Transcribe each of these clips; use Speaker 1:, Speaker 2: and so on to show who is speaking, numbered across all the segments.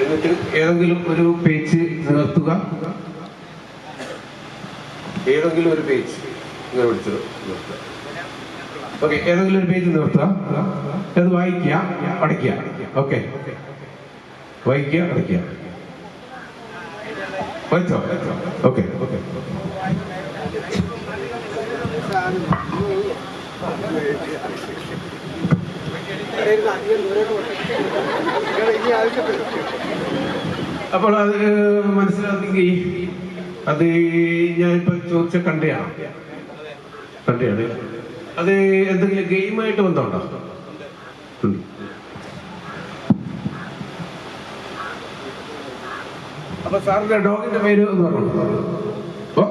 Speaker 1: എന്നിട്ട് ഏതെങ്കിലും ഒരു പേജ് നിവർത്തുക. ഏതെങ്കിലും ഒരു പേജ് ഇങ്ങനെ വിളിച്ചത് നിർത്തുക. ഓക്കെ, ഏതെങ്കിലും ഒരു പേജ് നിവർത്തുക. അത് വായിക്കുക, അടയ്ക്കുക. ഓക്കെ, വായിക്കുക, അടയ്ക്കുക. വായിച്ചോ? Okay okay. അപ്പോൾ അത് മനസ്സിലാക്കി. അത് ഞാനിപ്പോ ചോദിച്ച കണ്ടയാണ്. അത് എന്തെങ്കിലും ഗെയിമായിട്ട് ബന്ധമുണ്ടോ? അപ്പൊ സാറിന്റെ ഡോഗിന്റെ പേര് എന്ന് പറഞ്ഞു. അപ്പൊ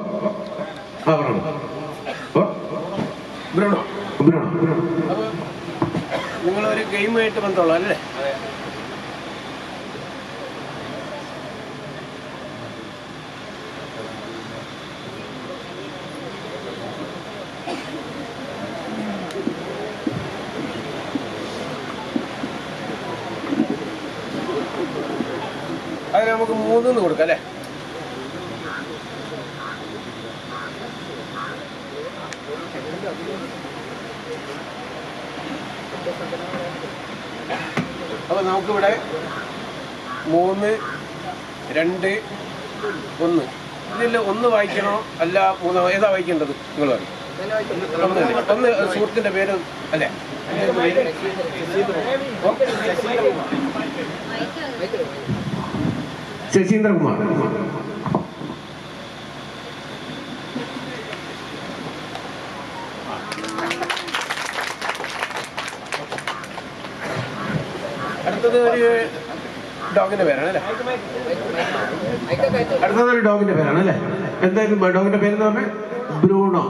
Speaker 1: നിങ്ങളൊരു ഗെയിമായിട്ട് ബന്ധമുള്ള അല്ലേ? അത് നമുക്ക് 3 കൊടുക്കാം അല്ലേ? അപ്പൊ നമുക്കിവിടെ 3, 2, 1. ഇതിൽ 1 വായിക്കണോ അല്ല 3? ഏതാ വായിക്കേണ്ടത്? നിങ്ങൾ പറയും. ഒന്ന് സുഹൃത്തിന്റെ പേര് അല്ലേ? ശശീന്ദ്രകുമാർ. അടുത്തത് ഒരു ഡോഗിന്റെ പേരാണ് അല്ലേ? അടുത്തതൊരു ഡോഗിന്റെ പേരാണ് അല്ലേ? എന്തായാലും ഡോഗിന്റെ പേരെന്ന് പറഞ്ഞാൽ ബ്രൂണോ.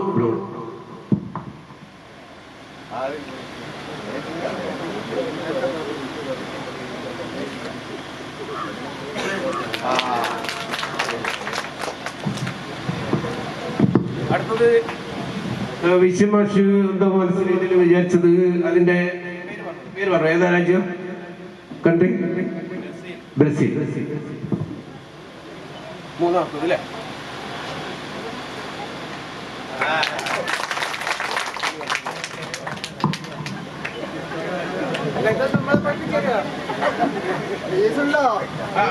Speaker 1: അടുത്തത് വിശ്വമാഷ് എന്താ മനസ്സിൽ വിചാരിച്ചത്? അതിന്റെ പേര് പറഞ്ഞു. ഏതാ രാജ്യം? കൺട്രി? ബ്രസീൽ. 3 അല്ലേ?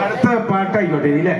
Speaker 1: അടുത്ത പാട്ടായിക്കോട്ടെ ഇല്ലേ?